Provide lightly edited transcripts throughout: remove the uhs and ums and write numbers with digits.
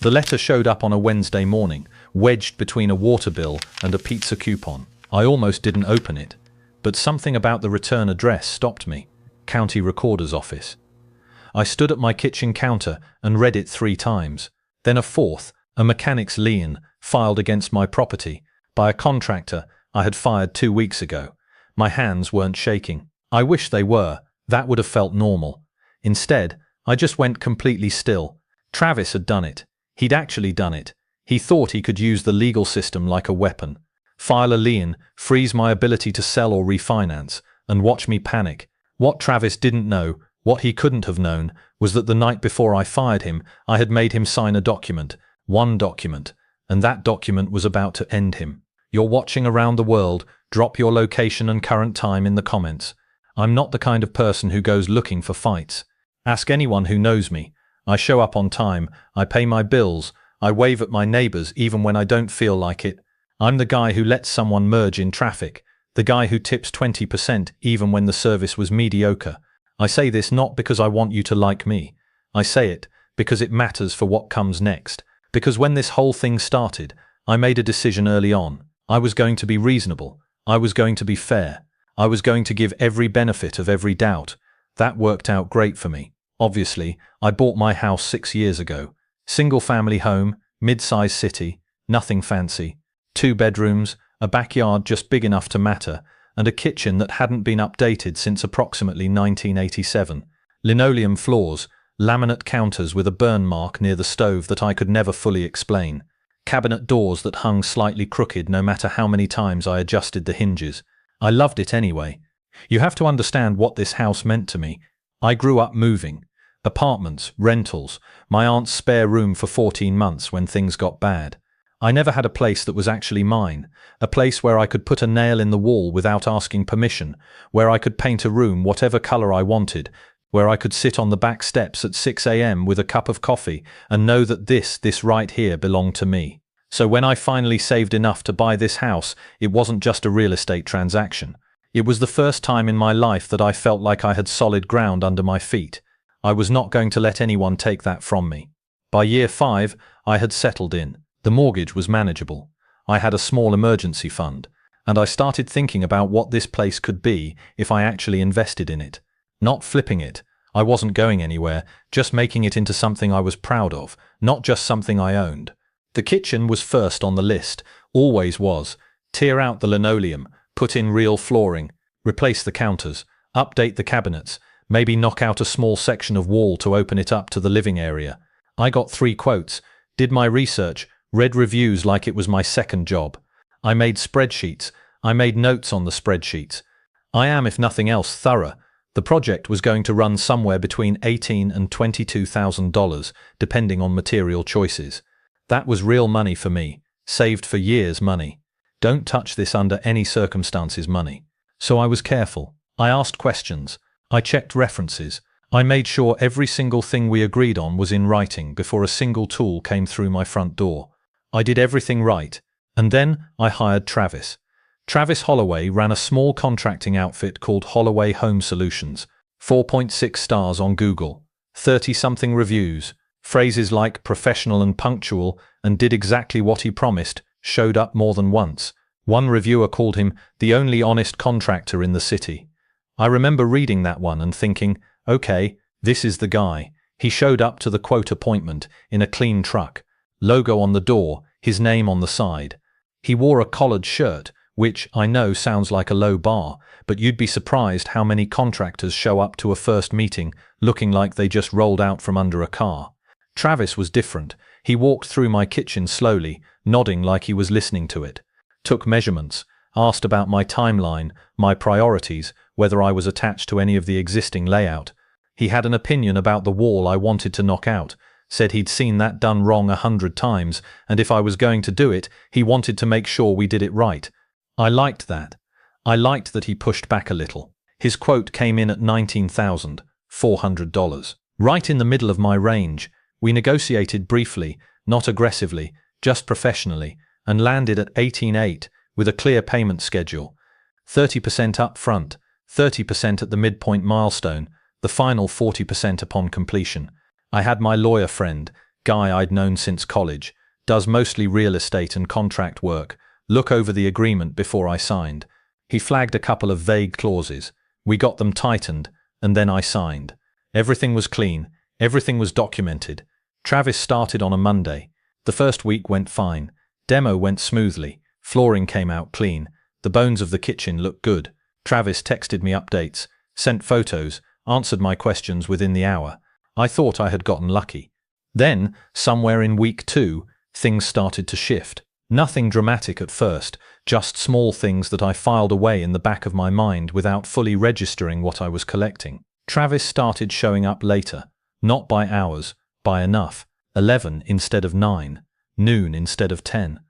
The letter showed up on a Wednesday morning, wedged between a water bill and a pizza coupon. I almost didn't open it, but something about the return address stopped me. County Recorder's Office. I stood at my kitchen counter and read it 3 times. Then a fourth, a mechanic's lien, filed against my property by a contractor I had fired 2 weeks ago. My hands weren't shaking. I wish they were. That would have felt normal. Instead, I just went completely still. Travis had done it. He'd actually done it. He thought he could use the legal system like a weapon. File a lien, freeze my ability to sell or refinance, and watch me panic. What Travis didn't know, what he couldn't have known, was that the night before I fired him, I had made him sign a document. One document. And that document was about to end him. You're watching around the world. Drop your location and current time in the comments. I'm not the kind of person who goes looking for fights. Ask anyone who knows me. I show up on time. I pay my bills. I wave at my neighbors even when I don't feel like it. I'm the guy who lets someone merge in traffic. The guy who tips 20% even when the service was mediocre. I say this not because I want you to like me. I say it because it matters for what comes next. Because when this whole thing started, I made a decision early on. I was going to be reasonable. I was going to be fair. I was going to give every benefit of every doubt. That worked out great for me. Obviously, I bought my house 6 years ago. Single-family home, mid-sized city, nothing fancy. 2 bedrooms, a backyard just big enough to matter, and a kitchen that hadn't been updated since approximately 1987. Linoleum floors, laminate counters with a burn mark near the stove that I could never fully explain. Cabinet doors that hung slightly crooked no matter how many times I adjusted the hinges. I loved it anyway. You have to understand what this house meant to me. I grew up moving. Apartments, rentals, my aunt's spare room for 14 months when things got bad. I never had a place that was actually mine, a place where I could put a nail in the wall without asking permission, where I could paint a room whatever color I wanted, where I could sit on the back steps at 6 a.m. with a cup of coffee and know that this right here belonged to me. So when I finally saved enough to buy this house, it wasn't just a real estate transaction. It was the first time in my life that I felt like I had solid ground under my feet. I was not going to let anyone take that from me. By year 5, I had settled in. The mortgage was manageable. I had a small emergency fund, and I started thinking about what this place could be if I actually invested in it. Not flipping it. I wasn't going anywhere, just making it into something I was proud of, not just something I owned. The kitchen was first on the list, always was. Tear out the linoleum, put in real flooring, replace the counters, update the cabinets, maybe knock out a small section of wall to open it up to the living area. I got 3 quotes, did my research, read reviews like it was my second job. I made spreadsheets, I made notes on the spreadsheets. I am, if nothing else, thorough. The project was going to run somewhere between $18,000 and $22,000, depending on material choices. That was real money for me, saved for years money. Don't touch this under any circumstances money. So I was careful. I asked questions. I checked references. I made sure every single thing we agreed on was in writing before a single tool came through my front door. I did everything right. And then I hired Travis. Travis Holloway ran a small contracting outfit called Holloway Home Solutions. 4.6 stars on Google. 30-something reviews. Phrases like professional and punctual, and did exactly what he promised, showed up more than once. One reviewer called him the only honest contractor in the city. I remember reading that one and thinking, okay, this is the guy. He showed up to the quote appointment in a clean truck. Logo on the door, his name on the side. He wore a collared shirt, which I know sounds like a low bar, but you'd be surprised how many contractors show up to a first meeting looking like they just rolled out from under a car. Travis was different. He walked through my kitchen slowly, nodding like he was listening to it. Took measurements, asked about my timeline, my priorities, whether I was attached to any of the existing layout. He had an opinion about the wall I wanted to knock out, said he'd seen that done wrong 100 times, and if I was going to do it, he wanted to make sure we did it right. I liked that. I liked that he pushed back a little. His quote came in at $19,400. Right in the middle of my range. We negotiated briefly, not aggressively, just professionally, and landed at $18,800 with a clear payment schedule. 30% up front, 30% at the midpoint milestone, the final 40% upon completion. I had my lawyer friend, Guy I'd known since college. Does mostly real estate and contract work. Look over the agreement before I signed. He flagged a couple of vague clauses. We got them tightened, and then I signed. Everything was clean. Everything was documented. Travis started on a Monday. The first week went fine. Demo went smoothly. Flooring came out clean. The bones of the kitchen looked good. Travis texted me updates, sent photos, answered my questions within the hour. I thought I had gotten lucky. Then, somewhere in week 2, things started to shift. Nothing dramatic at first, just small things that I filed away in the back of my mind without fully registering what I was collecting. Travis started showing up later. Not by hours, by enough. 11 instead of 9. Noon instead of 10.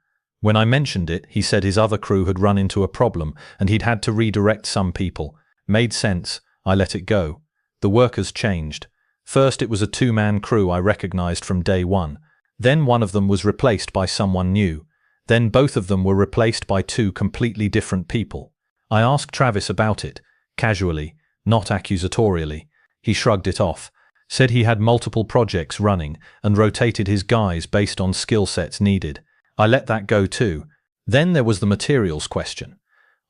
When I mentioned it, he said his other crew had run into a problem and he'd had to redirect some people. Made sense. I let it go. The workers changed. First it was a 2-man crew I recognized from day one. Then one of them was replaced by someone new. Then both of them were replaced by 2 completely different people. I asked Travis about it, casually, not accusatorially. He shrugged it off, said he had multiple projects running and rotated his guys based on skill sets needed. I let that go too. Then there was the materials question.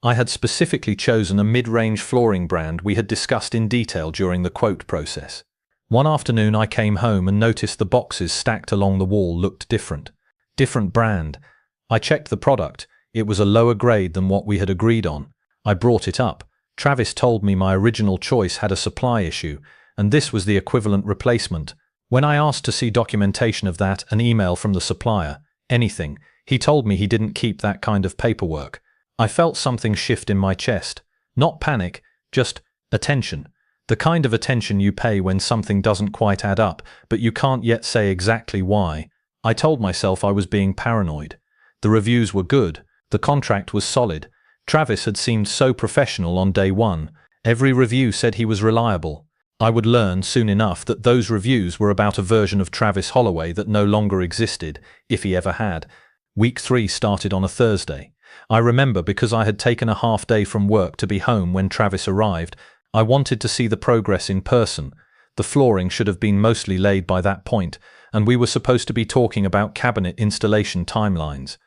I had specifically chosen a mid-range flooring brand we had discussed in detail during the quote process. One afternoon I came home and noticed the boxes stacked along the wall looked different. Different brand. I checked the product. It was a lower grade than what we had agreed on. I brought it up. Travis told me my original choice had a supply issue, and this was the equivalent replacement. When I asked to see documentation of that, an email from the supplier, anything, he told me he didn't keep that kind of paperwork. I felt something shift in my chest. Not panic, just attention. The kind of attention you pay when something doesn't quite add up, but you can't yet say exactly why. I told myself I was being paranoid. The reviews were good. The contract was solid. Travis had seemed so professional on day one. Every review said he was reliable. I would learn soon enough that those reviews were about a version of Travis Holloway that no longer existed, if he ever had. Week 3 started on a Thursday. I remember because I had taken a half day from work to be home when Travis arrived. I wanted to see the progress in person. The flooring should have been mostly laid by that point, and we were supposed to be talking about cabinet installation timelines.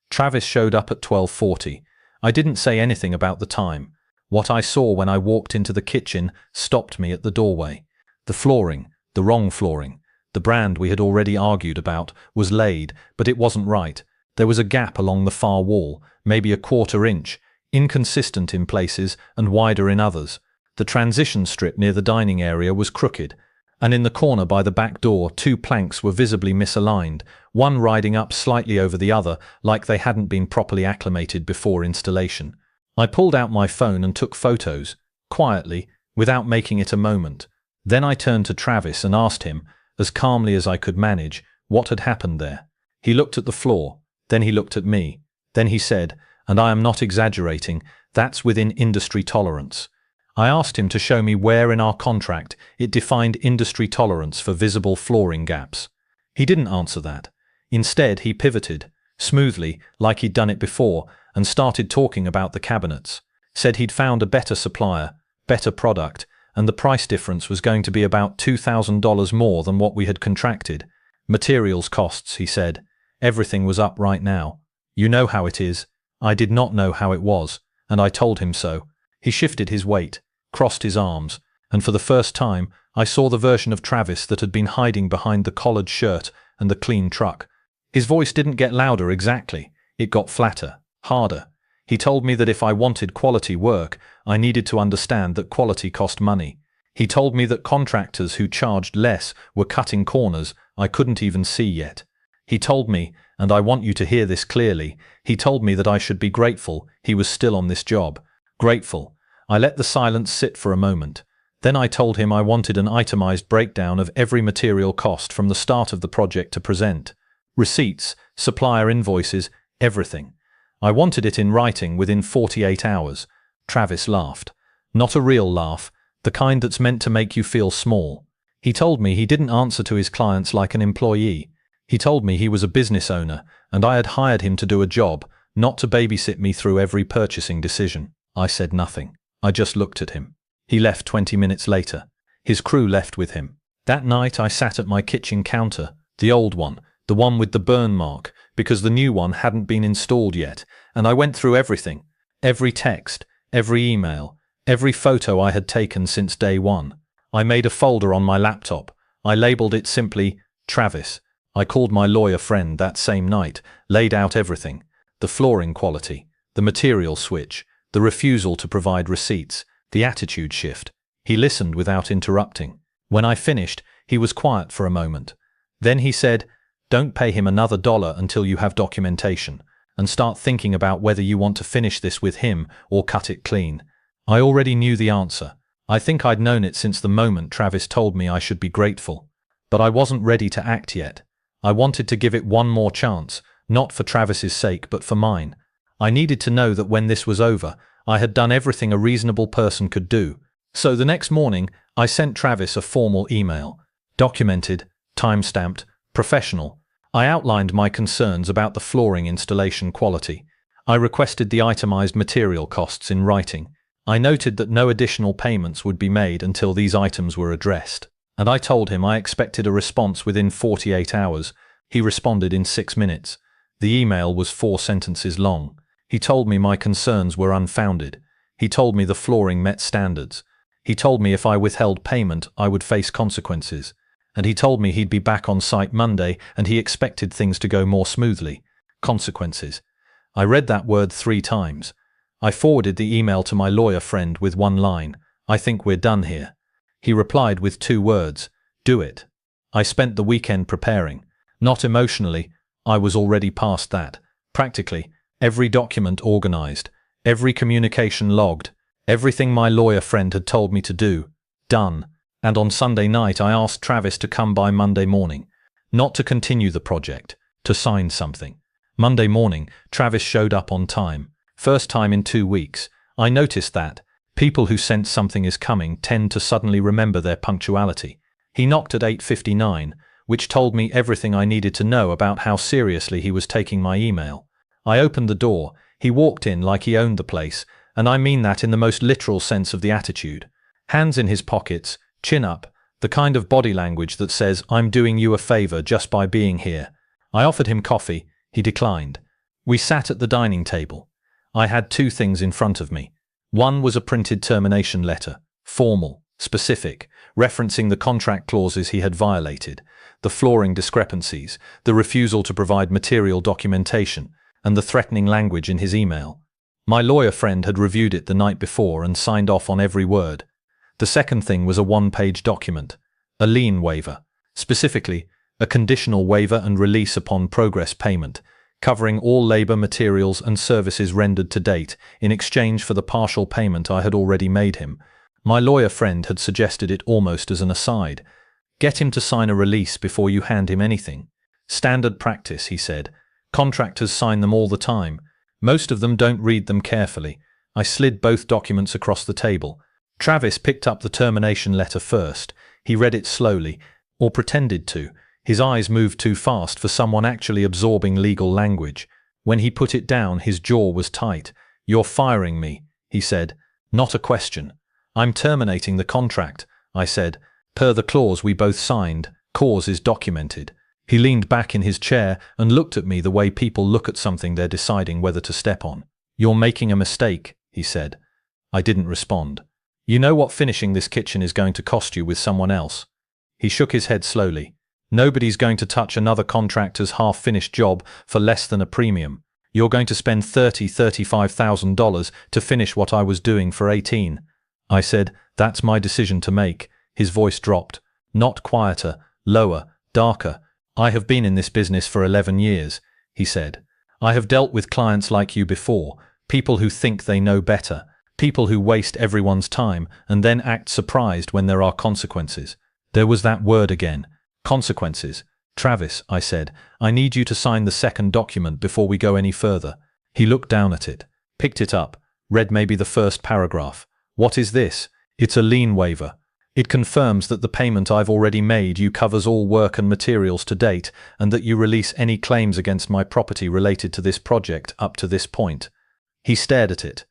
Travis showed up at 12:40. I didn't say anything about the time. What I saw when I walked into the kitchen stopped me at the doorway. The flooring, the wrong flooring, the brand we had already argued about, was laid, but it wasn't right. There was a gap along the far wall, maybe a 1/4 inch, inconsistent in places and wider in others. The transition strip near the dining area was crooked, and in the corner by the back door 2 planks were visibly misaligned, one riding up slightly over the other like they hadn't been properly acclimated before installation. I pulled out my phone and took photos, quietly, without making it a moment. Then I turned to Travis and asked him, as calmly as I could manage, what had happened there. He looked at the floor, then he looked at me. Then he said, and I am not exaggerating, that's within industry tolerance. I asked him to show me where in our contract it defined industry tolerance for visible flooring gaps. He didn't answer that. Instead, he pivoted, smoothly, like he'd done it before, and started talking about the cabinets. Said he'd found a better supplier, better product, and the price difference was going to be about $2,000 more than what we had contracted. Materials costs, he said. Everything was up right now. You know how it is. I did not know how it was, and I told him so. He shifted his weight, crossed his arms, and for the first time I saw the version of Travis that had been hiding behind the collared shirt and the clean truck. His voice didn't get louder exactly. It got flatter, harder. He told me that if I wanted quality work, I needed to understand that quality cost money. He told me that contractors who charged less were cutting corners I couldn't even see yet. He told me, and I want you to hear this clearly, he told me that I should be grateful he was still on this job. Grateful. I let the silence sit for a moment. Then I told him I wanted an itemized breakdown of every material cost from the start of the project to present. Receipts, supplier invoices, everything. I wanted it in writing within 48 hours. Travis laughed. Not a real laugh, the kind that's meant to make you feel small. He told me he didn't answer to his clients like an employee. He told me he was a business owner, and I had hired him to do a job, not to babysit me through every purchasing decision. I said nothing. I just looked at him. He left 20 minutes later. His crew left with him. That night I sat at my kitchen counter, The old one, the one with the burn mark, because the new one hadn't been installed yet, and I went through everything. Every text, every email, every photo I had taken since day one. I made a folder on my laptop. I labeled it simply Travis. I called my lawyer friend that same night, laid out everything. The flooring quality, the material switch, the refusal to provide receipts, the attitude shift. He listened without interrupting. When I finished, he was quiet for a moment. Then he said, "Don't pay him another dollar until you have documentation, and start thinking about whether you want to finish this with him or cut it clean." I already knew the answer. I think I'd known it since the moment Travis told me I should be grateful. But I wasn't ready to act yet. I wanted to give it one more chance, not for Travis's sake but for mine. I needed to know that when this was over, I had done everything a reasonable person could do. So the next morning, I sent Travis a formal email. Documented, time-stamped, professional. I outlined my concerns about the flooring installation quality. I requested the itemized material costs in writing. I noted that no additional payments would be made until these items were addressed. And I told him I expected a response within 48 hours. He responded in 6 minutes. The email was 4 sentences long. He told me my concerns were unfounded. He told me the flooring met standards. He told me if I withheld payment, I would face consequences. And he told me he'd be back on site Monday and he expected things to go more smoothly. Consequences. I read that word 3 times. I forwarded the email to my lawyer friend with one line, "I think we're done here." He replied with 2 words, "Do it." I spent the weekend preparing. Not emotionally, I was already past that. Practically, every document organized, every communication logged, everything my lawyer friend had told me to do, done. And on Sunday night I asked Travis to come by Monday morning. Not to continue the project, to sign something. Monday morning, Travis showed up on time. First time in 2 weeks. I noticed that. People who sense something is coming tend to suddenly remember their punctuality. He knocked at 8:59, which told me everything I needed to know about how seriously he was taking my email. I opened the door. He walked in like he owned the place, and I mean that in the most literal sense of the attitude. Hands in his pockets, chin up, the kind of body language that says, "I'm doing you a favor just by being here." I offered him coffee. He declined. We sat at the dining table. I had 2 things in front of me. One was a printed termination letter, formal, specific, referencing the contract clauses he had violated, the flooring discrepancies, the refusal to provide material documentation, and the threatening language in his email. My lawyer friend had reviewed it the night before and signed off on every word. The second thing was a 1-page document, a lien waiver, specifically a conditional waiver and release upon progress payment, covering all labor, materials and services rendered to date in exchange for the partial payment I had already made him. My lawyer friend had suggested it almost as an aside. Get him to sign a release before you hand him anything. Standard practice, he said. Contractors sign them all the time. Most of them don't read them carefully. I slid both documents across the table. Travis picked up the termination letter first. He read it slowly, or pretended to. His eyes moved too fast for someone actually absorbing legal language. When he put it down, his jaw was tight. "You're firing me," he said. "Not a question." "I'm terminating the contract," I said. "Per the clause we both signed. Cause is documented." He leaned back in his chair and looked at me the way people look at something they're deciding whether to step on. "You're making a mistake," he said. I didn't respond. "You know what finishing this kitchen is going to cost you with someone else?" He shook his head slowly. "Nobody's going to touch another contractor's half-finished job for less than a premium. You're going to spend $35,000 to finish what I was doing for 18. I said, "That's my decision to make." His voice dropped. Not quieter, lower, darker. "I have been in this business for 11 years, he said. "I have dealt with clients like you before, people who think they know better, people who waste everyone's time and then act surprised when there are consequences." There was that word again. Consequences. "Travis," I said, "I need you to sign the second document before we go any further." He looked down at it, picked it up, read maybe the first paragraph. "What is this?" "It's a lien waiver. It confirms that the payment I've already made you covers all work and materials to date, and that you release any claims against my property related to this project up to this point." He stared at it.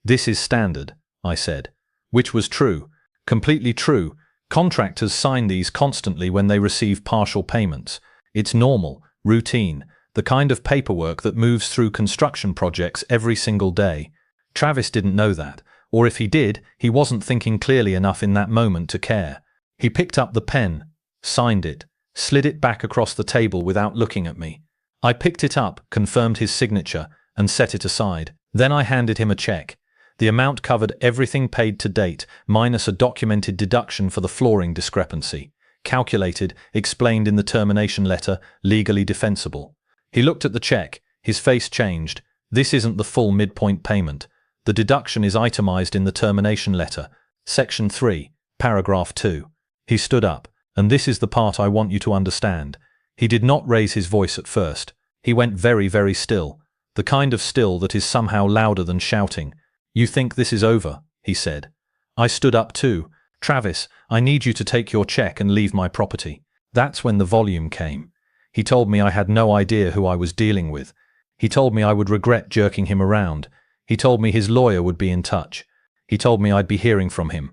"This is standard," I said. Which was true. Completely true. Contractors sign these constantly when they receive partial payments. It's normal, routine, the kind of paperwork that moves through construction projects every single day. Travis didn't know that, or if he did, he wasn't thinking clearly enough in that moment to care. He picked up the pen, signed it, slid it back across the table without looking at me. I picked it up, confirmed his signature, and set it aside. Then I handed him a check. The amount covered everything paid to date, minus a documented deduction for the flooring discrepancy. Calculated, explained in the termination letter, legally defensible. He looked at the check. His face changed. This isn't the full midpoint payment. The deduction is itemized in the termination letter. Section 3, paragraph 2. He stood up. And this is the part I want you to understand. He did not raise his voice at first. He went very, very still. The kind of still that is somehow louder than shouting. "You think this is over?" he said. I stood up too. "Travis, I need you to take your check and leave my property." That's when the volume came. He told me I had no idea who I was dealing with. He told me I would regret jerking him around. He told me his lawyer would be in touch. He told me I'd be hearing from him.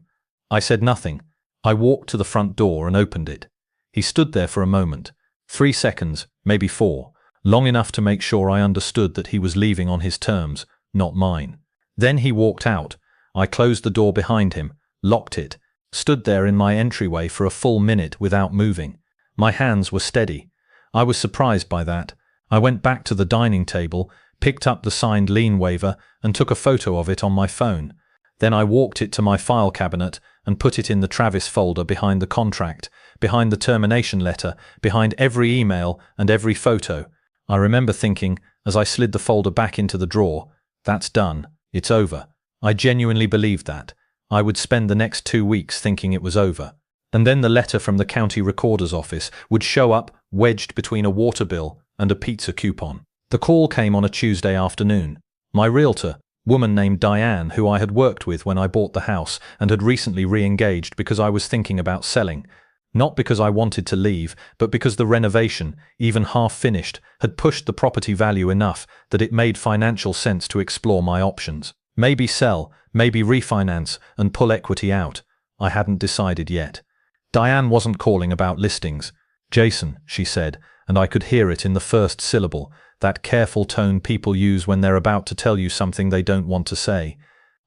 I said nothing. I walked to the front door and opened it. He stood there for a moment. 3 seconds, maybe 4. Long enough to make sure I understood that he was leaving on his terms, not mine. Then he walked out. I closed the door behind him, locked it, stood there in my entryway for a full minute without moving. My hands were steady. I was surprised by that. I went back to the dining table, picked up the signed lien waiver, and took a photo of it on my phone. Then I walked it to my file cabinet and put it in the Travis folder behind the contract, behind the termination letter, behind every email and every photo. I remember thinking, as I slid the folder back into the drawer, that's done, it's over. I genuinely believed that. I would spend the next 2 weeks thinking it was over. And then the letter from the county recorder's office would show up wedged between a water bill and a pizza coupon. The call came on a Tuesday afternoon. My realtor, woman named Diane, who I had worked with when I bought the house and had recently re-engaged because I was thinking about selling. Not because I wanted to leave, but because the renovation, even half finished, had pushed the property value enough that it made financial sense to explore my options. Maybe sell, maybe refinance and pull equity out. I hadn't decided yet. Diane wasn't calling about listings. "Jason," she said, and I could hear it in the first syllable, that careful tone people use when they're about to tell you something they don't want to say.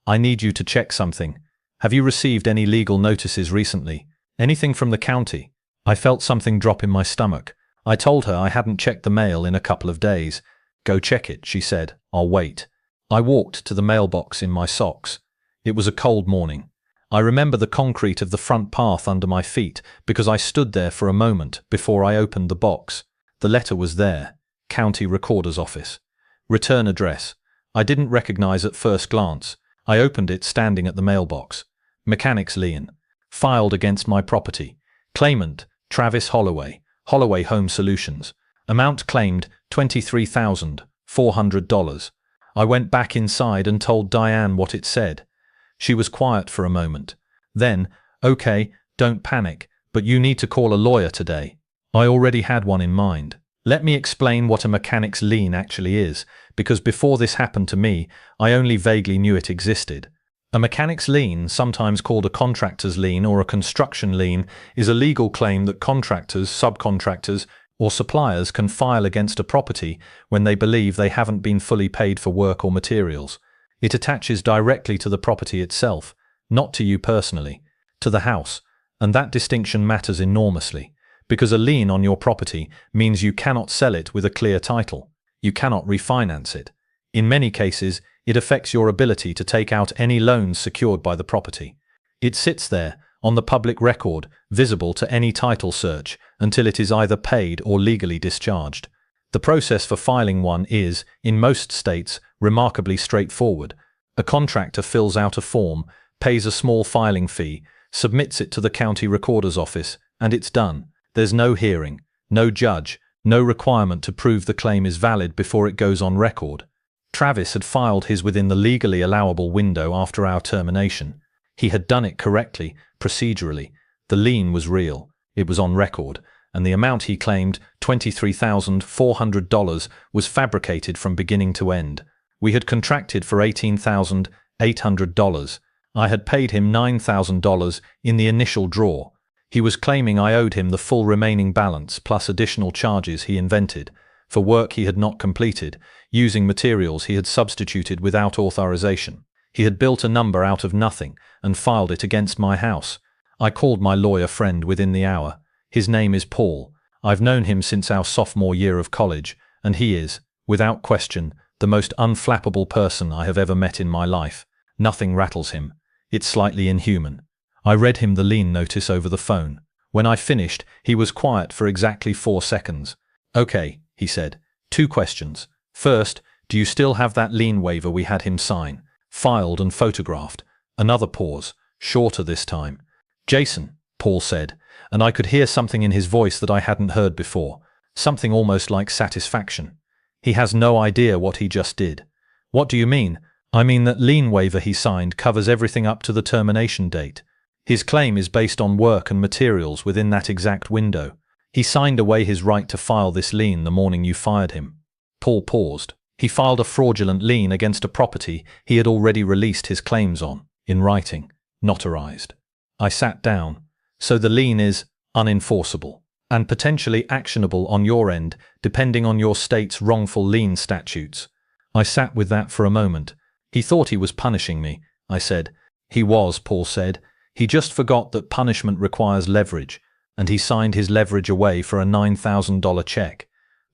"I need you to check something. Have you received any legal notices recently? Anything from the county?" I felt something drop in my stomach. I told her I hadn't checked the mail in a couple of days. "Go check it," she said. "I'll wait." I walked to the mailbox in my socks. It was a cold morning. I remember the concrete of the front path under my feet because I stood there for a moment before I opened the box. The letter was there. County Recorder's Office. Return address. I didn't recognize at first glance. I opened it standing at the mailbox. Mechanics Lien. Filed against my property. Claimant, Travis Holloway. Holloway Home Solutions. Amount claimed, $23,400. I went back inside and told Diane what it said. She was quiet for a moment. Then, "Okay, don't panic, but you need to call a lawyer today." I already had one in mind. Let me explain what a mechanic's lien actually is, because before this happened to me, I only vaguely knew it existed. A mechanic's lien, sometimes called a contractor's lien or a construction lien, is a legal claim that contractors, subcontractors, or suppliers can file against a property when they believe they haven't been fully paid for work or materials. It attaches directly to the property itself, not to you personally, to the house, and that distinction matters enormously, because a lien on your property means you cannot sell it with a clear title. You cannot refinance it. In many cases, it affects your ability to take out any loans secured by the property. It sits there, on the public record, visible to any title search, until it is either paid or legally discharged. The process for filing one is, in most states, remarkably straightforward. A contractor fills out a form, pays a small filing fee, submits it to the county recorder's office, and it's done. There's no hearing, no judge, no requirement to prove the claim is valid before it goes on record. Travis had filed his within the legally allowable window after our termination. He had done it correctly, procedurally. The lien was real. It was on record. And the amount he claimed, $23,400, was fabricated from beginning to end. We had contracted for $18,800. I had paid him $9,000 in the initial draw. He was claiming I owed him the full remaining balance plus additional charges he invented for work he had not completed, using materials he had substituted without authorization. He had built a number out of nothing and filed it against my house. I called my lawyer friend within the hour. His name is Paul. I've known him since our sophomore year of college, and he is, without question, the most unflappable person I have ever met in my life. Nothing rattles him. It's slightly inhuman. I read him the lien notice over the phone. When I finished, he was quiet for exactly 4 seconds. "Okay," he said. "2 questions. First, do you still have that lien waiver we had him sign? Filed and photographed?" Another pause, shorter this time. "Jason," Paul said, and I could hear something in his voice that I hadn't heard before. Something almost like satisfaction. "He has no idea what he just did." "What do you mean?" "I mean that lien waiver he signed covers everything up to the termination date. His claim is based on work and materials within that exact window. He signed away his right to file this lien the morning you fired him." Paul paused. "He filed a fraudulent lien against a property he had already released his claims on, in writing, notarized." I sat down. "So the lien is unenforceable and potentially actionable on your end, depending on your state's wrongful lien statutes." I sat with that for a moment. "He thought he was punishing me," I said. "He was," Paul said. "He just forgot that punishment requires leverage, and he signed his leverage away for a $9,000 check.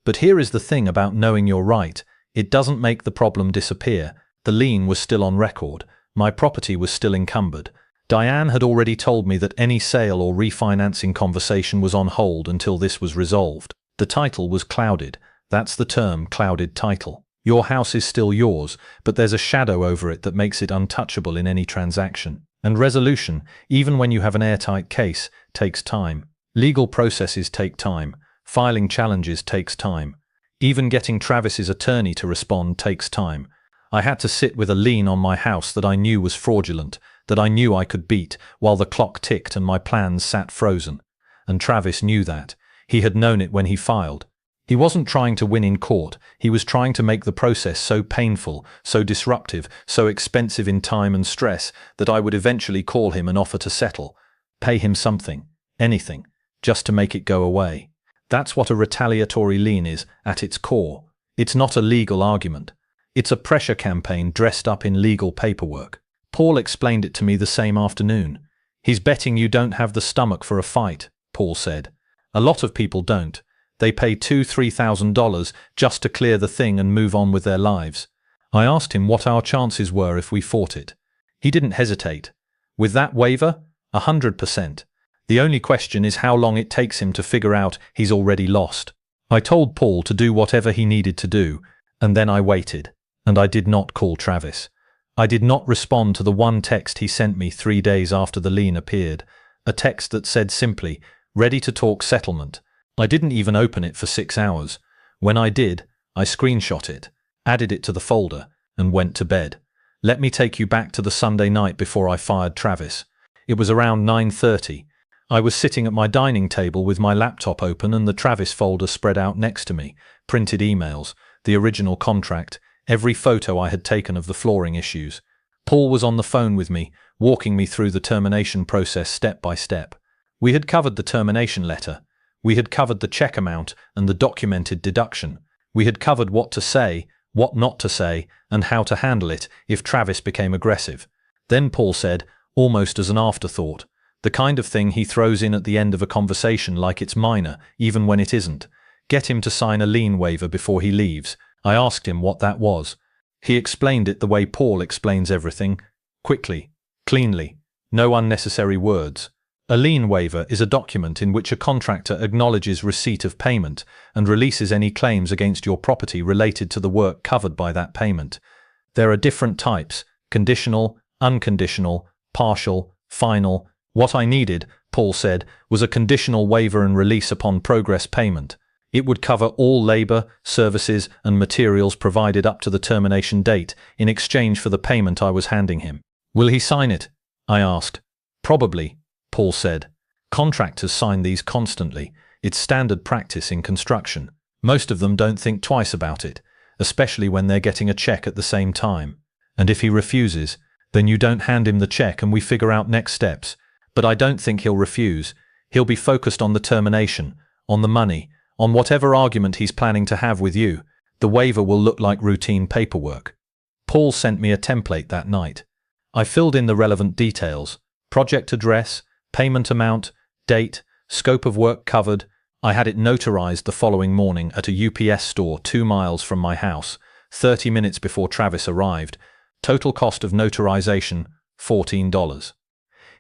But here is the thing about knowing you're right. It doesn't make the problem disappear. The lien was still on record. My property was still encumbered. Diane had already told me that any sale or refinancing conversation was on hold until this was resolved. The title was clouded. That's the term, clouded title. Your house is still yours, but there's a shadow over it that makes it untouchable in any transaction. And resolution, even when you have an airtight case, takes time. Legal processes take time. Filing challenges takes time. Even getting Travis's attorney to respond takes time. I had to sit with a lien on my house that I knew was fraudulent, that I knew I could beat, while the clock ticked and my plans sat frozen. And Travis knew that. He had known it when he filed. He wasn't trying to win in court. He was trying to make the process so painful, so disruptive, so expensive in time and stress that I would eventually call him and offer to settle. Pay him something, anything, just to make it go away. That's what a retaliatory lien is at its core. It's not a legal argument. It's a pressure campaign dressed up in legal paperwork. Paul explained it to me the same afternoon. "He's betting you don't have the stomach for a fight," Paul said. "A lot of people don't. They pay $2,000–3,000 just to clear the thing and move on with their lives." I asked him what our chances were if we fought it. He didn't hesitate. "With that waiver, 100%. The only question is how long it takes him to figure out he's already lost." I told Paul to do whatever he needed to do, and then I waited. And I did not call Travis. I did not respond to the one text he sent me 3 days after the lien appeared, a text that said simply, "Ready to talk settlement." I didn't even open it for 6 hours. When I did, I screenshot it, added it to the folder, and went to bed. Let me take you back to the Sunday night before I fired Travis. It was around 9:30. I was sitting at my dining table with my laptop open and the Travis folder spread out next to me, printed emails, the original contract, every photo I had taken of the flooring issues. Paul was on the phone with me, walking me through the termination process step by step. We had covered the termination letter. We had covered the check amount and the documented deduction. We had covered what to say, what not to say, and how to handle it if Travis became aggressive. Then Paul said, almost as an afterthought, the kind of thing he throws in at the end of a conversation like it's minor, even when it isn't. "Get him to sign a lien waiver before he leaves." I asked him what that was. He explained it the way Paul explains everything, quickly, cleanly, no unnecessary words. A lien waiver is a document in which a contractor acknowledges receipt of payment and releases any claims against your property related to the work covered by that payment. There are different types: conditional, unconditional, partial, final. What I needed, Paul said, was a conditional waiver and release upon progress payment. It would cover all labor, services, and materials provided up to the termination date in exchange for the payment I was handing him. "Will he sign it?" I asked. "Probably," Paul said. "Contractors sign these constantly. It's standard practice in construction. Most of them don't think twice about it, especially when they're getting a check at the same time. And if he refuses, then you don't hand him the check and we figure out next steps. But I don't think he'll refuse. He'll be focused on the termination, on the money, on whatever argument he's planning to have with you. The waiver will look like routine paperwork. Paul sent me a template that night. I filled in the relevant details: project address, payment amount, date, scope of work covered. I had it notarized the following morning at a UPS store 2 miles from my house, 30 minutes before Travis arrived. Total cost of notarization, $14.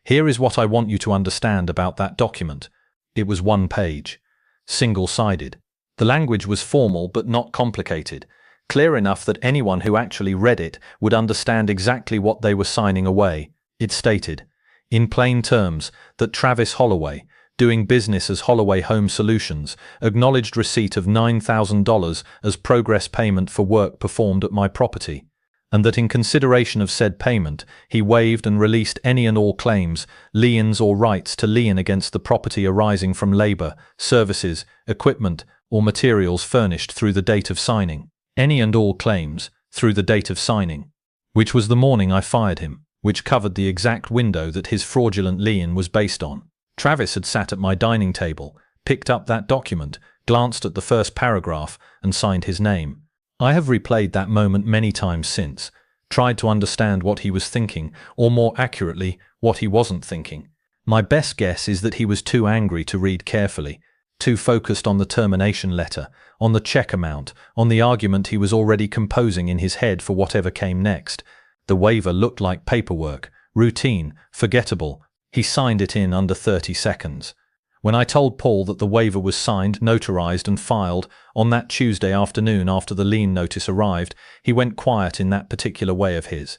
Here is what I want you to understand about that document. It was 1 page, single-sided. The language was formal but not complicated, clear enough that anyone who actually read it would understand exactly what they were signing away. It stated, in plain terms, that Travis Holloway, doing business as Holloway Home Solutions, acknowledged receipt of $9,000 as progress payment for work performed at my property, and that in consideration of said payment, he waived and released any and all claims, liens or rights to lien against the property arising from labor, services, equipment, or materials furnished through the date of signing. Any and all claims, through the date of signing, which was the morning I fired him, which covered the exact window that his fraudulent lien was based on. Travis had sat at my dining table, picked up that document, glanced at the first paragraph, and signed his name. I have replayed that moment many times since, tried to understand what he was thinking, or more accurately, what he wasn't thinking. My best guess is that he was too angry to read carefully, too focused on the termination letter, on the check amount, on the argument he was already composing in his head for whatever came next. The waiver looked like paperwork, routine, forgettable. He signed it in under 30 seconds. When I told Paul that the waiver was signed, notarized and filed on that Tuesday afternoon after the lien notice arrived, he went quiet in that particular way of his.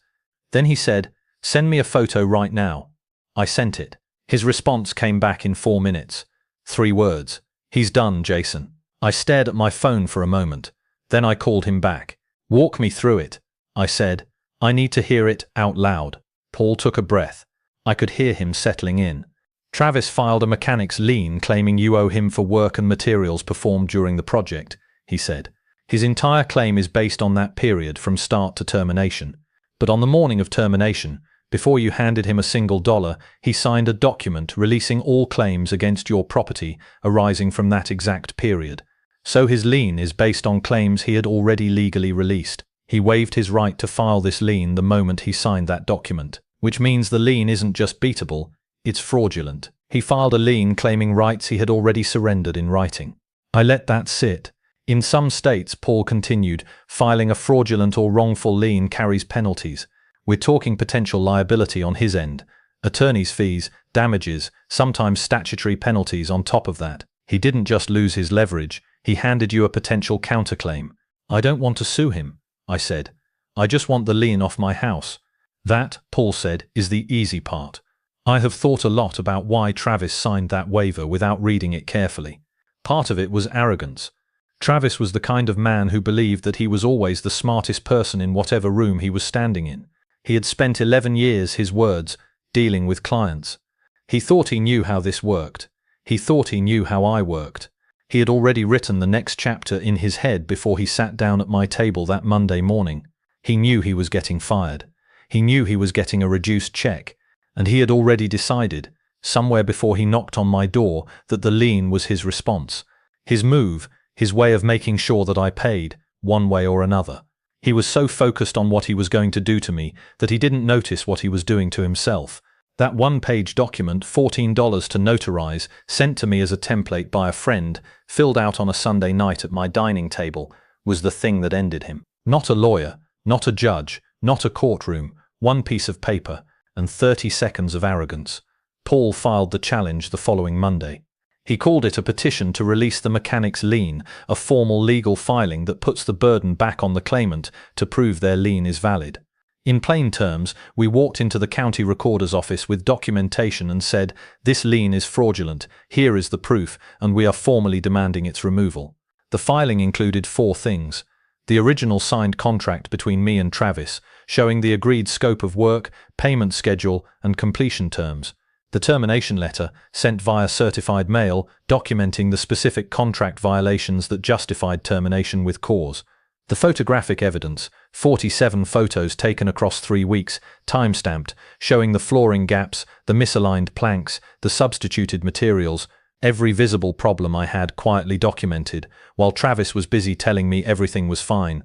Then he said, "Send me a photo right now." I sent it. His response came back in 4 minutes. 3 words. "He's done, Jason." I stared at my phone for a moment. Then I called him back. "Walk me through it," I said. "I need to hear it out loud." Paul took a breath. I could hear him settling in. "Travis filed a mechanic's lien claiming you owe him for work and materials performed during the project," he said. "His entire claim is based on that period from start to termination. But on the morning of termination, before you handed him a single dollar, he signed a document releasing all claims against your property arising from that exact period. So his lien is based on claims he had already legally released. He waived his right to file this lien the moment he signed that document, which means the lien isn't just beatable, it's fraudulent. He filed a lien claiming rights he had already surrendered in writing." I let that sit. "In some states," Paul continued, "filing a fraudulent or wrongful lien carries penalties. We're talking potential liability on his end, attorney's fees, damages, sometimes statutory penalties on top of that. He didn't just lose his leverage, he handed you a potential counterclaim." "I don't want to sue him," I said. "I just want the lien off my house." "That," Paul said, "is the easy part. I have thought a lot about why Travis signed that waiver without reading it carefully. Part of it was arrogance. Travis was the kind of man who believed that he was always the smartest person in whatever room he was standing in. He had spent 11 years, his words, dealing with clients. He thought he knew how this worked. He thought he knew how I worked. He had already written the next chapter in his head before he sat down at my table that Monday morning. He knew he was getting fired. He knew he was getting a reduced check. And he had already decided, somewhere before he knocked on my door, that the lien was his response. His move, his way of making sure that I paid, one way or another. He was so focused on what he was going to do to me that he didn't notice what he was doing to himself. That 1-page document, $14 to notarize, sent to me as a template by a friend, filled out on a Sunday night at my dining table, was the thing that ended him. Not a lawyer, not a judge, not a courtroom, 1 piece of paper, and 30 seconds of arrogance. Paul filed the challenge the following Monday. He called it a petition to release the mechanic's lien, a formal legal filing that puts the burden back on the claimant to prove their lien is valid. In plain terms, we walked into the county recorder's office with documentation and said, "This lien is fraudulent, here is the proof, and we are formally demanding its removal." The filing included 4 things. The original signed contract between me and Travis, showing the agreed scope of work, payment schedule, and completion terms. The termination letter, sent via certified mail, documenting the specific contract violations that justified termination with cause. The photographic evidence, 47 photos taken across 3 weeks, time-stamped, showing the flooring gaps, the misaligned planks, the substituted materials, every visible problem I had quietly documented, while Travis was busy telling me everything was fine.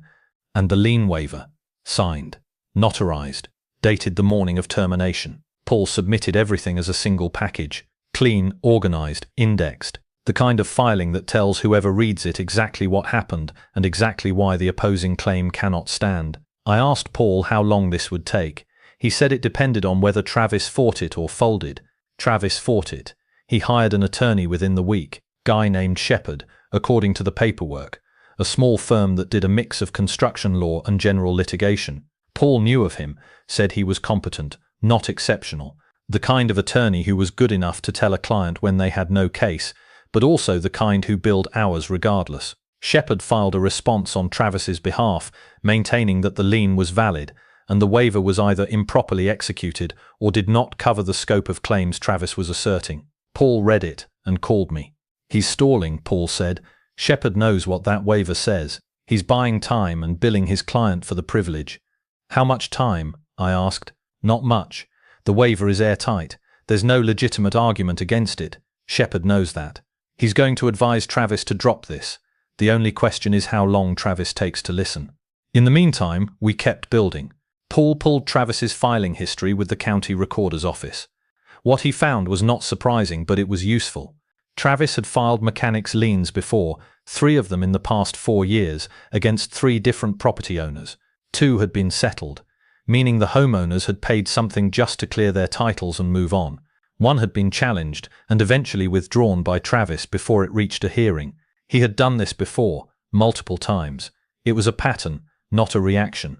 And the lien waiver, signed, notarized, dated the morning of termination. Paul submitted everything as a single package, clean, organized, indexed. The kind of filing that tells whoever reads it exactly what happened and exactly why the opposing claim cannot stand. I asked Paul how long this would take. He said it depended on whether Travis fought it or folded. Travis fought it. He hired an attorney within the week, guy named Shepard, according to the paperwork, a small firm that did a mix of construction law and general litigation. Paul knew of him, said he was competent, not exceptional, the kind of attorney who was good enough to tell a client when they had no case, but also the kind who billed hours regardless. Shepard filed a response on Travis's behalf, maintaining that the lien was valid, and the waiver was either improperly executed or did not cover the scope of claims Travis was asserting. Paul read it and called me. He's stalling, Paul said. Shepard knows what that waiver says. He's buying time and billing his client for the privilege. How much time? I asked. Not much. The waiver is airtight. There's no legitimate argument against it. Shepard knows that. He's going to advise Travis to drop this. The only question is how long Travis takes to listen. In the meantime, we kept building. Paul pulled Travis's filing history with the county recorder's office. What he found was not surprising, but it was useful. Travis had filed mechanics liens before, 3 of them in the past 4 years, against 3 different property owners. 2 had been settled, meaning the homeowners had paid something just to clear their titles and move on. 1 had been challenged and eventually withdrawn by Travis before it reached a hearing. He had done this before, multiple times. It was a pattern, not a reaction.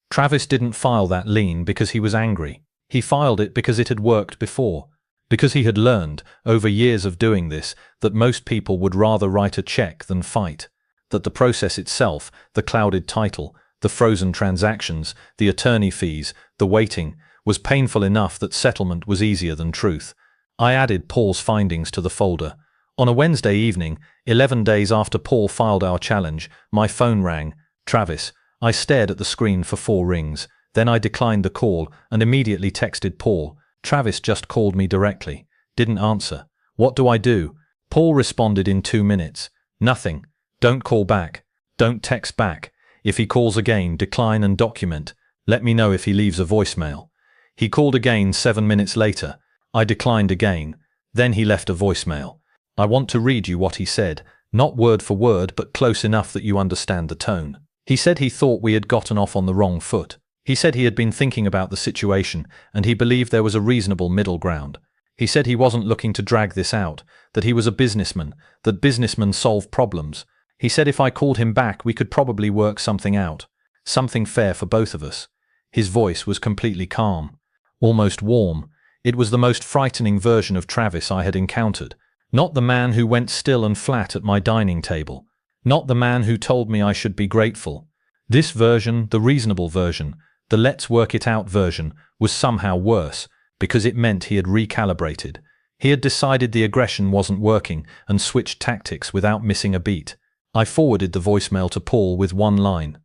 Travis didn't file that lien because he was angry. He filed it because it had worked before, because he had learned, over years of doing this, that most people would rather write a check than fight, that the process itself, the clouded title, the frozen transactions, the attorney fees, the waiting, was painful enough that settlement was easier than truth. I added Paul's findings to the folder. On a Wednesday evening, 11 days after Paul filed our challenge, my phone rang. Travis. I stared at the screen for 4 rings. Then I declined the call and immediately texted Paul. Travis just called me directly. Didn't answer. What do I do? Paul responded in 2 minutes. Nothing. Don't call back. Don't text back. If he calls again, decline and document. Let me know if he leaves a voicemail. He called again 7 minutes later. I declined again. Then he left a voicemail. I want to read you what he said, not word for word but close enough that you understand the tone. He said he thought we had gotten off on the wrong foot. He said he had been thinking about the situation and he believed there was a reasonable middle ground. He said he wasn't looking to drag this out, that he was a businessman, that businessmen solve problems. He said if I called him back we could probably work something out, something fair for both of us. His voice was completely calm, almost warm. It was the most frightening version of Travis I had encountered. Not the man who went still and flat at my dining table. Not the man who told me I should be grateful. This version, the reasonable version, the let's work it out version, was somehow worse, because it meant he had recalibrated. He had decided the aggression wasn't working and switched tactics without missing a beat. I forwarded the voicemail to Paul with 1 line.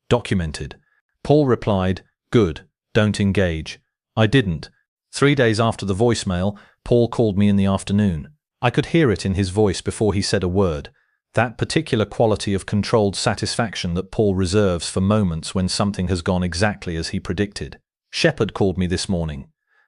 Documented. Paul replied, good, don't engage. I didn't. 3 days after the voicemail, Paul called me in the afternoon. I could hear it in his voice before he said a word. That particular quality of controlled satisfaction that Paul reserves for moments when something has gone exactly as he predicted. Shepard called me this morning.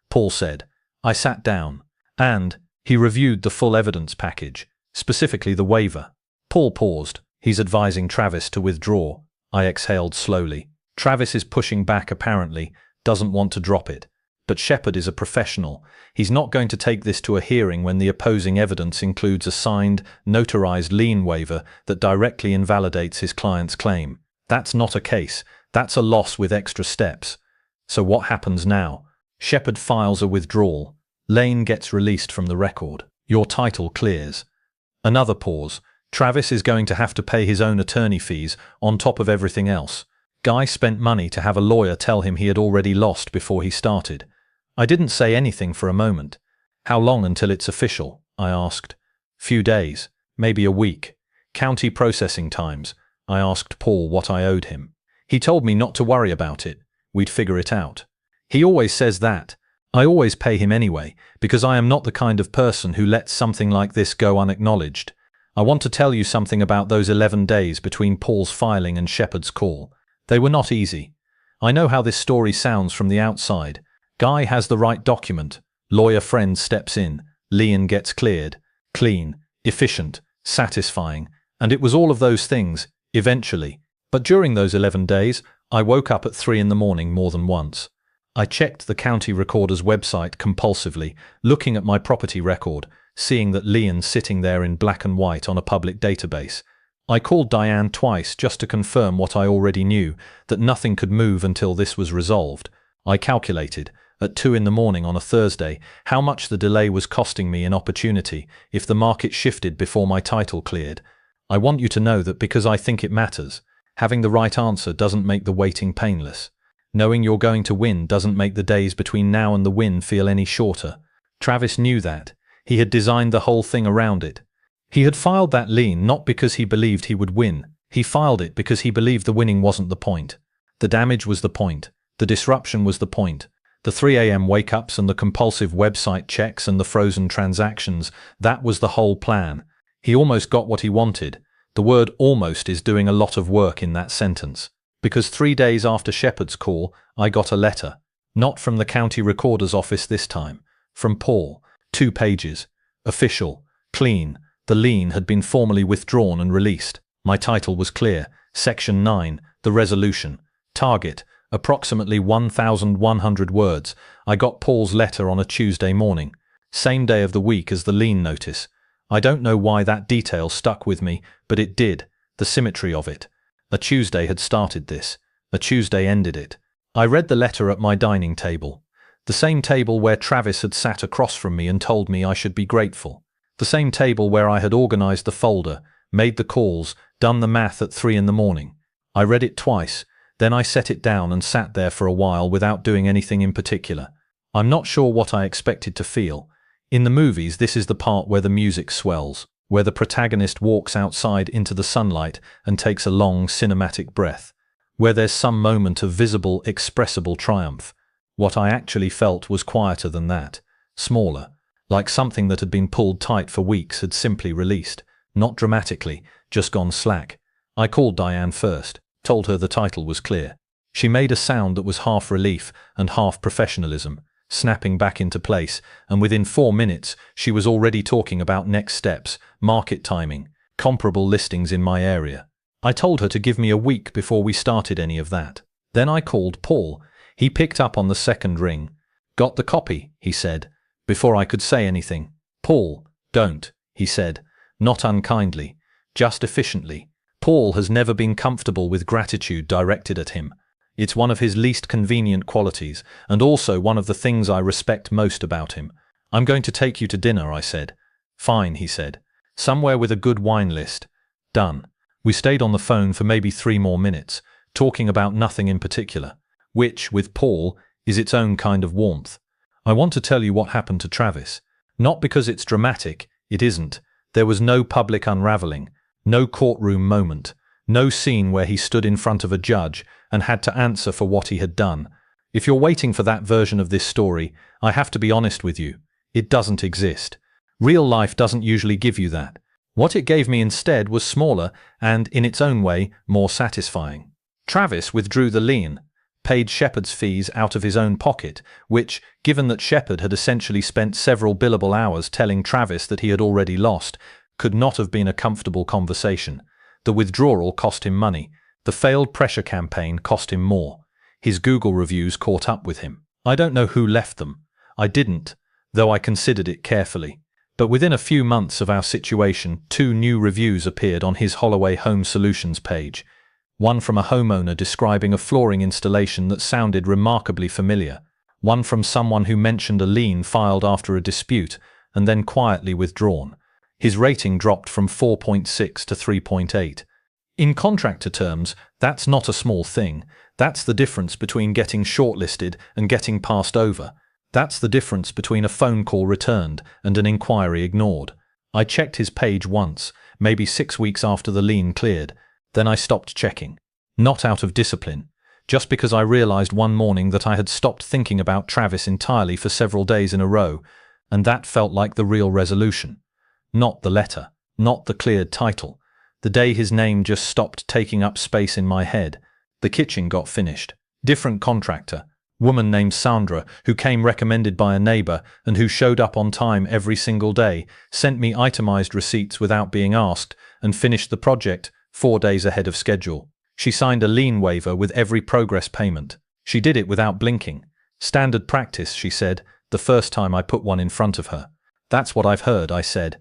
Paul said. I sat down. And he reviewed the full evidence package, specifically the waiver. Paul paused. He's advising Travis to withdraw. I exhaled slowly. Travis is pushing back apparently, doesn't want to drop it. But Shepard is a professional. He's not going to take this to a hearing when the opposing evidence includes a signed, notarized lien waiver that directly invalidates his client's claim. That's not a case. That's a loss with extra steps. So what happens now? Shepard files a withdrawal. Lien gets released from the record. Your title clears. Another pause. Travis is going to have to pay his own attorney fees on top of everything else. Guy spent money to have a lawyer tell him he had already lost before he started. I didn't say anything for a moment. How long until it's official? I asked. Few days, maybe a week. County processing times. I asked Paul what I owed him. He told me not to worry about it. We'd figure it out. He always says that. I always pay him anyway, because I am not the kind of person who lets something like this go unacknowledged. I want to tell you something about those 11 days between Paul's filing and Shepard's call. They were not easy. I know how this story sounds from the outside. Guy has the right document. Lawyer friend steps in. Lien gets cleared. Clean, efficient, satisfying. And it was all of those things, eventually. But during those 11 days, I woke up at 3 in the morning more than once. I checked the county recorder's website compulsively, looking at my property record, seeing that Lien's sitting there in black and white on a public database. I called Diane twice just to confirm what I already knew, that nothing could move until this was resolved. I calculated, at 2 in the morning on a Thursday, how much the delay was costing me in opportunity if the market shifted before my title cleared. I want you to know that because I think it matters, having the right answer doesn't make the waiting painless. Knowing you're going to win doesn't make the days between now and the win feel any shorter. Travis knew that. He had designed the whole thing around it. He had filed that lien not because he believed he would win. He filed it because he believed the winning wasn't the point. The damage was the point. The disruption was the point. The 3 a.m. wake-ups and the compulsive website checks and the frozen transactions, that was the whole plan. He almost got what he wanted. The word almost is doing a lot of work in that sentence. Because 3 days after Shepard's call, I got a letter. Not from the county recorder's office this time. From Paul. 2 pages. Official. Clean. The lien had been formally withdrawn and released. My title was clear. Section 9. The resolution. Target. Approximately 1,100 words. I got Paul's letter on a Tuesday morning. Same day of the week as the lien notice. I don't know why that detail stuck with me, but it did. The symmetry of it. A Tuesday had started this. A Tuesday ended it. I read the letter at my dining table. The same table where Travis had sat across from me and told me I should be grateful. The same table where I had organized the folder, made the calls, done the math at 3 in the morning. I read it twice, then I set it down and sat there for a while without doing anything in particular. I'm not sure what I expected to feel. In the movies, this is the part where the music swells, where the protagonist walks outside into the sunlight and takes a long cinematic breath, where there's some moment of visible, expressible triumph. What I actually felt was quieter than that, smaller, like something that had been pulled tight for weeks had simply released, not dramatically, just gone slack. I called Diane first, told her the title was clear. She made a sound that was half relief and half professionalism, snapping back into place, and within 4 minutes she was already talking about next steps, market timing, comparable listings in my area. I told her to give me a week before we started any of that. Then I called Paul. He picked up on the second ring. "Got the copy," he said, before I could say anything. "Paul, don't," he said, not unkindly, just efficiently. Paul has never been comfortable with gratitude directed at him. It's one of his least convenient qualities, and also one of the things I respect most about him. "I'm going to take you to dinner," I said. "Fine," he said. "Somewhere with a good wine list." Done. We stayed on the phone for maybe 3 more minutes, talking about nothing in particular, which, with Paul, is its own kind of warmth. I want to tell you what happened to Travis. Not because it's dramatic, it isn't. There was no public unraveling, no courtroom moment, no scene where he stood in front of a judge and had to answer for what he had done. If you're waiting for that version of this story, I have to be honest with you. It doesn't exist. Real life doesn't usually give you that. What it gave me instead was smaller and, in its own way, more satisfying. Travis withdrew the lien, paid Shepard's fees out of his own pocket, which, given that Shepard had essentially spent several billable hours telling Travis that he had already lost, could not have been a comfortable conversation. The withdrawal cost him money. The failed pressure campaign cost him more. His Google reviews caught up with him. I don't know who left them. I didn't, though I considered it carefully. But within a few months of our situation, 2 new reviews appeared on his Holloway Home Solutions page. One from a homeowner describing a flooring installation that sounded remarkably familiar. One from someone who mentioned a lien filed after a dispute and then quietly withdrawn. His rating dropped from 4.6 to 3.8. In contractor terms, that's not a small thing. That's the difference between getting shortlisted and getting passed over. That's the difference between a phone call returned and an inquiry ignored. I checked his page once, maybe 6 weeks after the lien cleared. Then I stopped checking. Not out of discipline, just because I realized one morning that I had stopped thinking about Travis entirely for several days in a row, and that felt like the real resolution. Not the letter, not the cleared title. The day his name just stopped taking up space in my head. The kitchen got finished. Different contractor. Woman named Sandra, who came recommended by a neighbor and who showed up on time every single day, sent me itemized receipts without being asked, and finished the project 4 days ahead of schedule. She signed a lien waiver with every progress payment. She did it without blinking. Standard practice, she said, the first time I put one in front of her. That's what I've heard, I said.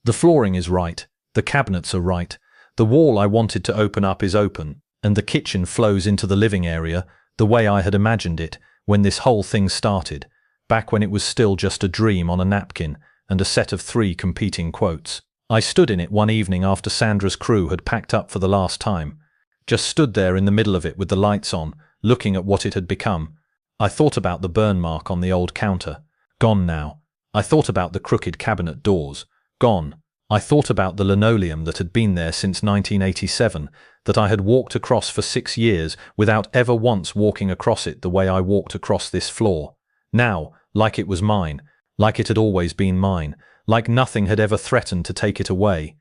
The flooring is right. The cabinets are right. The wall I wanted to open up is open, and the kitchen flows into the living area the way I had imagined it when this whole thing started, back when it was still just a dream on a napkin and a set of 3 competing quotes. I stood in it one evening after Sandra's crew had packed up for the last time. Just stood there in the middle of it with the lights on, looking at what it had become. I thought about the burn mark on the old counter. Gone now. I thought about the crooked cabinet doors. Gone. I thought about the linoleum that had been there since 1987, that I had walked across for 6 years without ever once walking across it the way I walked across this floor. Now, like it was mine, like it had always been mine, like nothing had ever threatened to take it away.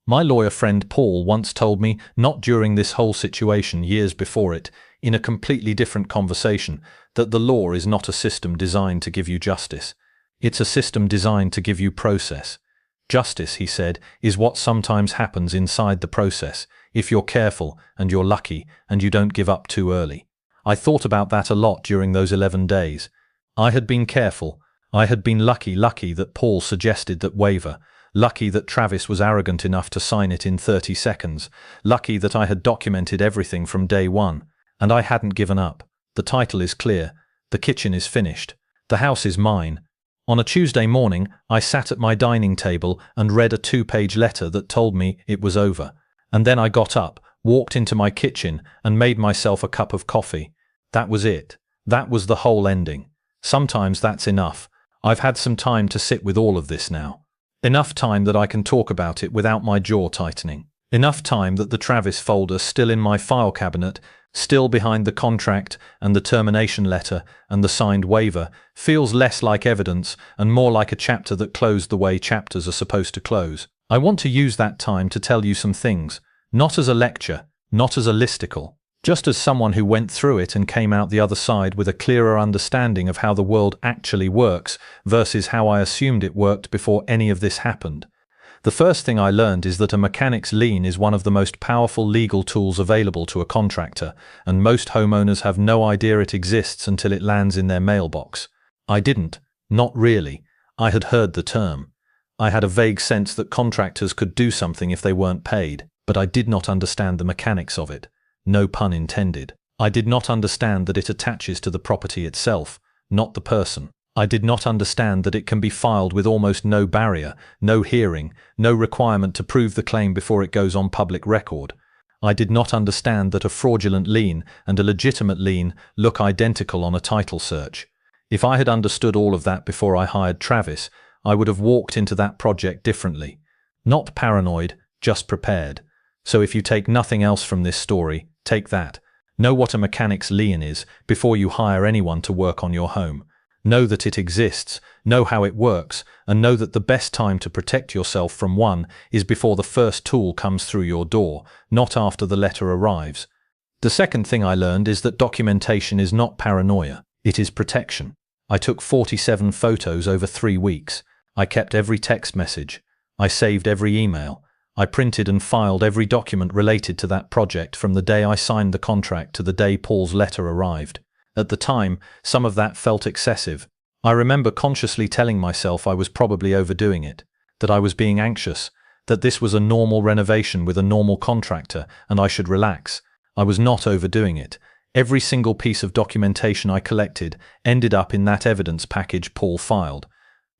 My lawyer friend Paul once told me, not during this whole situation, years before it, in a completely different conversation, that the law is not a system designed to give you justice. It's a system designed to give you process. Justice, he said, is what sometimes happens inside the process, if you're careful and you're lucky and you don't give up too early. I thought about that a lot during those 11 days. I had been careful. I had been lucky that Paul suggested that waiver, lucky that Travis was arrogant enough to sign it in 30 seconds, lucky that I had documented everything from day one, and I hadn't given up. The title is clear. The kitchen is finished. The house is mine. On a Tuesday morning, I sat at my dining table and read a 2-page letter that told me it was over. And then I got up, walked into my kitchen, and made myself a cup of coffee. That was it. That was the whole ending. Sometimes that's enough. I've had some time to sit with all of this now. Enough time that I can talk about it without my jaw tightening. Enough time that the Travis folder still in my file cabinet, still behind the contract and the termination letter and the signed waiver, feels less like evidence and more like a chapter that closed the way chapters are supposed to close. I want to use that time to tell you some things, not as a lecture, not as a listicle, just as someone who went through it and came out the other side with a clearer understanding of how the world actually works versus how I assumed it worked before any of this happened. The first thing I learned is that a mechanic's lien is one of the most powerful legal tools available to a contractor, and most homeowners have no idea it exists until it lands in their mailbox. I didn't. Not really. I had heard the term. I had a vague sense that contractors could do something if they weren't paid, but I did not understand the mechanics of it. No pun intended. I did not understand that it attaches to the property itself, not the person. I did not understand that it can be filed with almost no barrier, no hearing, no requirement to prove the claim before it goes on public record. I did not understand that a fraudulent lien and a legitimate lien look identical on a title search. If I had understood all of that before I hired Travis, I would have walked into that project differently. Not paranoid, just prepared. So if you take nothing else from this story, take that. Know what a mechanic's lien is before you hire anyone to work on your home. Know that it exists, know how it works, and know that the best time to protect yourself from one is before the first tool comes through your door, not after the letter arrives. The second thing I learned is that documentation is not paranoia, it is protection. I took 47 photos over 3 weeks. I kept every text message. I saved every email. I printed and filed every document related to that project from the day I signed the contract to the day Paul's letter arrived. At the time, some of that felt excessive. I remember consciously telling myself I was probably overdoing it, that I was being anxious, that this was a normal renovation with a normal contractor and I should relax. I was not overdoing it. Every single piece of documentation I collected ended up in that evidence package Paul filed.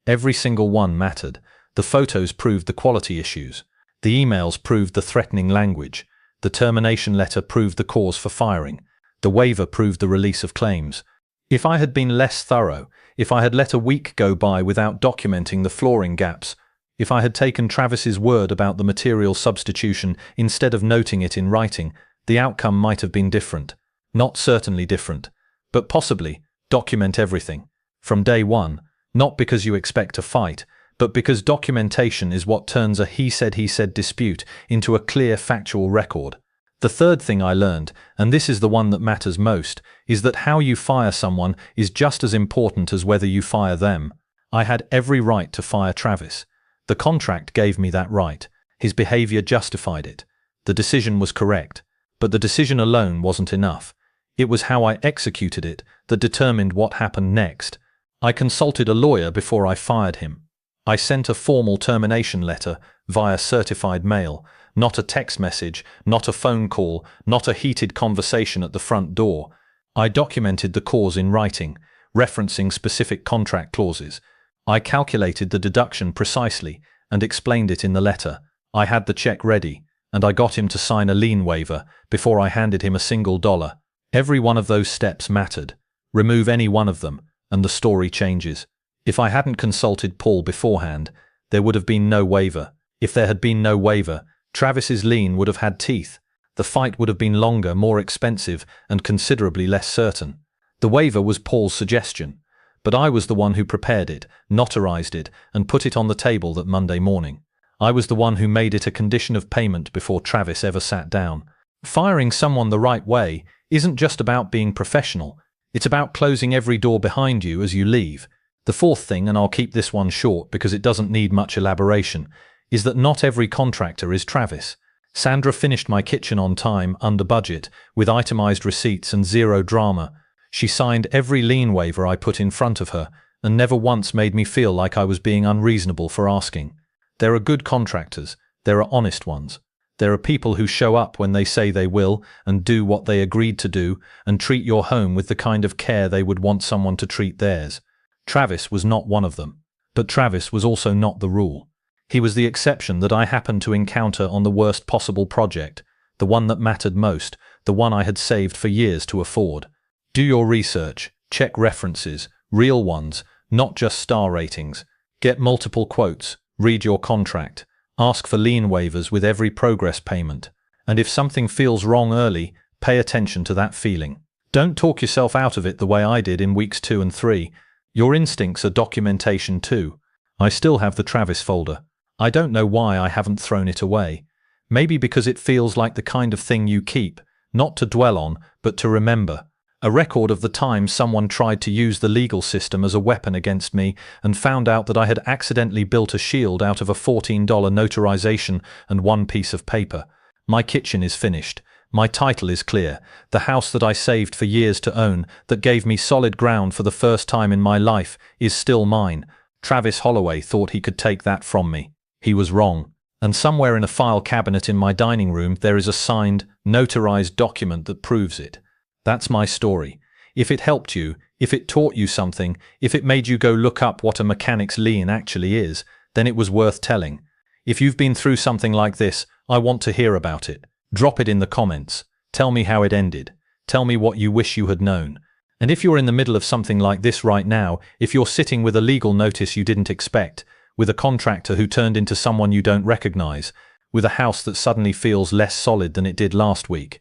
Every single one mattered. The photos proved the quality issues. The emails proved the threatening language. The termination letter proved the cause for firing. The waiver proved the release of claims. If I had been less thorough, if I had let a week go by without documenting the flooring gaps, If I had taken Travis's word about the material substitution instead of noting it in writing, the outcome might have been different. Not certainly different, but possibly. Document everything. From day one, not because you expect a fight, but because documentation is what turns a he said dispute into a clear factual record. The third thing I learned, and this is the one that matters most, is that how you fire someone is just as important as whether you fire them. I had every right to fire Travis. The contract gave me that right. His behavior justified it. The decision was correct. But the decision alone wasn't enough. It was how I executed it that determined what happened next. I consulted a lawyer before I fired him. I sent a formal termination letter via certified mail, not a text message, not a phone call, not a heated conversation at the front door. I documented the cause in writing, referencing specific contract clauses. I calculated the deduction precisely and explained it in the letter. I had the check ready, and I got him to sign a lien waiver before I handed him a single dollar. Every one of those steps mattered. Remove any one of them, and the story changes. If I hadn't consulted Paul beforehand, there would have been no waiver. If there had been no waiver, Travis's lien would have had teeth. The fight would have been longer, more expensive, and considerably less certain. The waiver was Paul's suggestion, but I was the one who prepared it, notarized it, and put it on the table that Monday morning. I was the one who made it a condition of payment before Travis ever sat down. Firing someone the right way isn't just about being professional. It's about closing every door behind you as you leave. The fourth thing, and I'll keep this one short because it doesn't need much elaboration, is that not every contractor is Travis. Sandra finished my kitchen on time, under budget, with itemized receipts and zero drama. She signed every lien waiver I put in front of her, and never once made me feel like I was being unreasonable for asking. There are good contractors. There are honest ones. There are people who show up when they say they will and do what they agreed to do and treat your home with the kind of care they would want someone to treat theirs. Travis was not one of them. But Travis was also not the rule. He was the exception that I happened to encounter on the worst possible project, the one that mattered most, the one I had saved for years to afford. Do your research, check references, real ones, not just star ratings. Get multiple quotes, read your contract. Ask for lien waivers with every progress payment. And if something feels wrong early, pay attention to that feeling. Don't talk yourself out of it the way I did in weeks 2 and 3. Your instincts are documentation too. I still have the Travis folder. I don't know why I haven't thrown it away. Maybe because it feels like the kind of thing you keep, not to dwell on, but to remember. A record of the time someone tried to use the legal system as a weapon against me and found out that I had accidentally built a shield out of a $14 notarization and one piece of paper. My kitchen is finished. My title is clear. The house that I saved for years to own, that gave me solid ground for the first time in my life, is still mine. Travis Holloway thought he could take that from me. He was wrong. And somewhere in a file cabinet in my dining room there is a signed, notarized document that proves it. That's my story. If it helped you, if it taught you something, if it made you go look up what a mechanic's lien actually is, then it was worth telling. If you've been through something like this, I want to hear about it. Drop it in the comments. Tell me how it ended. Tell me what you wish you had known. And if you're in the middle of something like this right now, if you're sitting with a legal notice you didn't expect, with a contractor who turned into someone you don't recognize, with a house that suddenly feels less solid than it did last week,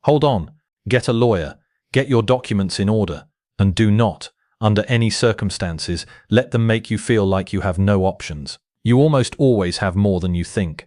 hold on. Get a lawyer, get your documents in order, and do not, under any circumstances, let them make you feel like you have no options. You almost always have more than you think.